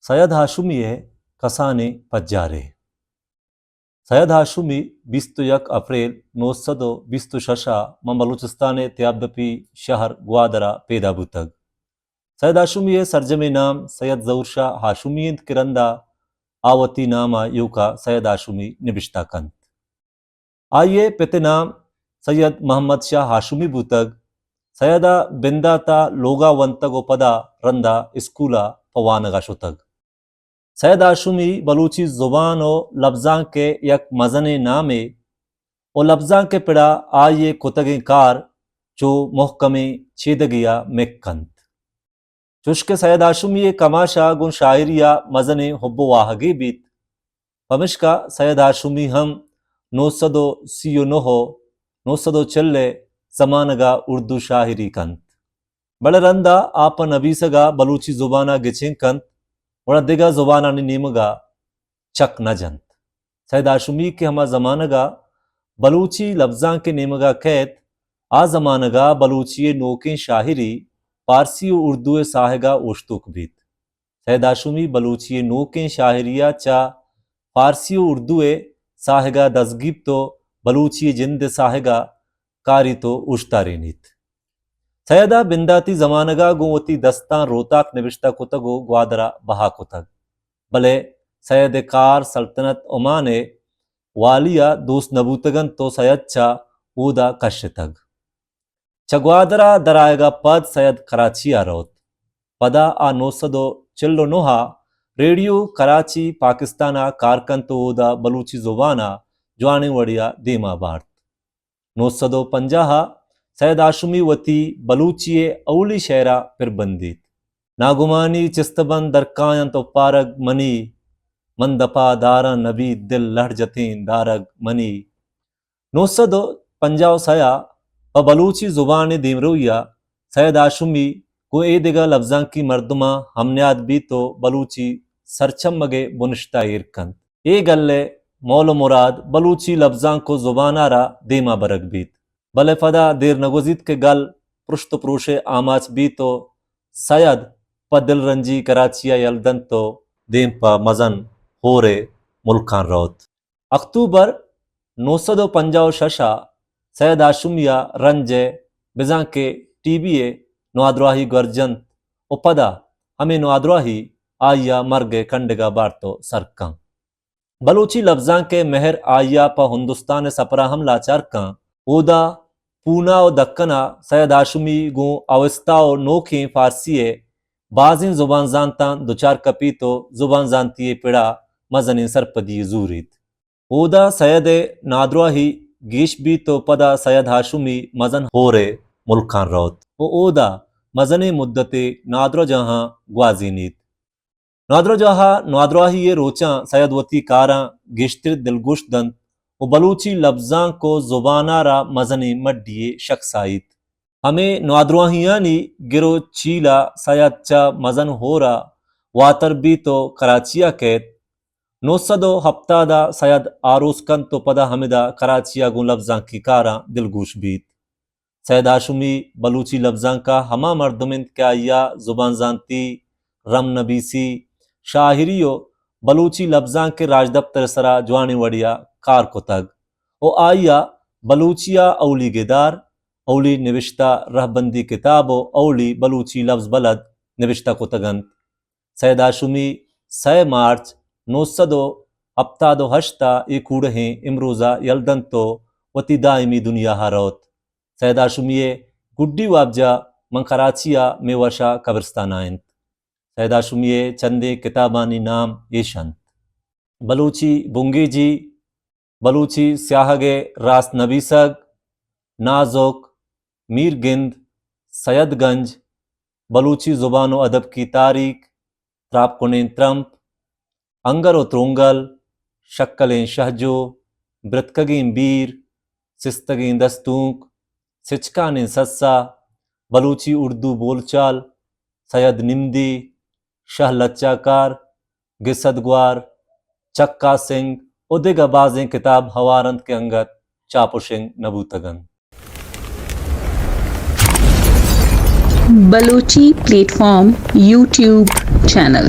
सैयद हाशुमी कसाने पज्जारे सैयद हाशुमी 21 अप्रैल 926 मं बलूचिस्तान त्याबदपी शहर ग्वादरा पैदा बुतग। सैयद हाशुमी सरजमे नाम सैयद जहूर शाह हाशुमी किरंदा आवती नामा यूका सैयद हाशुमी निबिश्ता कंत। आइए पिते नाम सैयद मोहम्मद शाह हाशुमी बुतग। सैयदा बिंदाता लोगा वंतगो पदा रंदा स्कूला पवानगा शुतग। सैयद हाशुमी बलूची जुबान और लफ्जां के यक मजने नामे और लफ्जां के पिड़ा आइए कुतगे कार जो मोहकमे छेदगिया मेक्कंत। चुश्क सैयद हाशुमी कमाशा गुन शायरिया मजने हुब्बो वाहगे बीत। पमिश्का सैयद हाशुमी हम 939 जमानगा उर्दू शायरी कंत। बड़े रंदा आप नबीसगा बलूची जुबाना गिचें कंत और दिगा जुबाना नीमगा चक न जंत। सैयद हाशुमी के हमा जमानगा बलूची लफ्जां के नेमगा कैद आ जमानगा बलूची नोके शाहिरी पारसी और उर्दू साहगा ओश्तुक बीत। सैयद हाशुमी बलूची नोके शाहिरिया चा फारसी और उर्दू साहगा दजगिब तो बलूची जिंद साहगा कारी तो उश्तारेनीत। सैयदा बिंदाती जमानगा गोवती दस्तां रोताक निविश्ता कुतगो ग्वादरा बहा कुतग। भले सैयद कार सल्तनत ओमाने वालिया दोस्त नबूतगन तो सैयद चा ऊदा कश्यतग। चग्वादरा दराएगा पद सैयद कराची आरोत पदा आ 909 रेडियो कराची पाकिस्ताना कारकन तो ऊदा बलूची जुबाना जवानी वड़िया देमा बार्त। 950 सैयद हाशुमी वती बलूची अवली शहरा फिर बंदीत। नागुमानी चिस्तबंद दरकायन तो पारग मनी मंदपा दारा नबी दिल लड़ जतीन दारग मनी। 950 सया व बलूची जुबान देमरोया सैयद हाशुमी को ए दिगा लफ्जां की मर्दमा हमन्याद भी तो बलूची सरचम मगे बुनश्ता इरकन ए गल्ले मौल मुराद बलूची लफ्जां को जुबानारा देमा बरग बीत। भले फदा देर नगोजित के गल पृष्ठ प्रोशे आमाच भी तो सैयद प दिल रंजी कराचिया यलदन तो देम प मजन होरे मुल्कान रोत। अक्टूबर 956 सैयद हाशुमिया रंजे बिजा के टीबीए नवाद्राही गर्जन उपदा हमें नवाद्राही आया मरगे कंडगा बारतो सरका। बलूची लफ्जां के मेहर आया प हिंदुस्तान सपरा हमला चरका ओदा पूना और दक्कना सैयद हाशुमी गो अवस्था और नोखे फारसी बाजिन जुबान जानता दुचार कपी तो जुबान जानती पिड़ा मजन सरपदी जूरीत। ओदा सैयद नादराही गेश भी तो पदा सैयद हाशुमी मजन होरे मुल्कान रोत ओ ओदा मजने मुद्दते नादरा जहां ग्वाजीनीत। नादरा जहां नादराही ये रोचा सैयद वती कारा गेश्तिर दिलगुश दंत वो बलूची लफ्जां को जुबानारा मजनी मड्डिए शख्साइत। हमें नादराहियानी गिरो चीला सैयद चा मजन होरा वातर भी तो कराचिया कैद 900 हफ्तादा सैयद आरोस कन तो पदा हमिदा कराचिया गु लफ्जां की कारा दिलगुश बीत। सैयद हाशुमी बलूची लफ्जां का हमा मर्दमिंद क्या या जुबान जानती रम नबीसी शाहिरियो बलूची लफ्जां के राजदफ्तर सरा जवानी वड़िया कार कुतग ओ आया बलूचिया अवली गेदार अवली निविश्ता रहबंदी किताबो अवली बलूची लफ्ज बलद निविश्ता कुतगन। सैयद हाशुमी 6 मार्च 978 ए कूड़े इमरोजा यलदन तो वती दायमी दुनिया हारोत। सैयद हाशुमी गुड्डी वाबजा मन कराचिया में वशा कब्रिस्तान आयंत। सैयद हाशुमी चंदे किताबानी नाम येशंत बलूची बुंगेजी बलूची स्याहगे रास नबीसग नाजुक मीरगिंद सैयदगंज बलूची जुबान व अदब की तारीख त्रापकुनें त्रंप अंगर व त्रोंगल शक्कलें शहजो ब्रतकगें बीर सिस्तगें दस्तूक सिचकानें सस्सा बलूची उर्दू बोलचाल सैयद निमदी शाह लच्चाकार गिसदग्वार चक्का सिंह उदिगा बाजें किताब हवारंत के अंगत चापुशिंग नबूतगन। Balochi platform YouTube channel.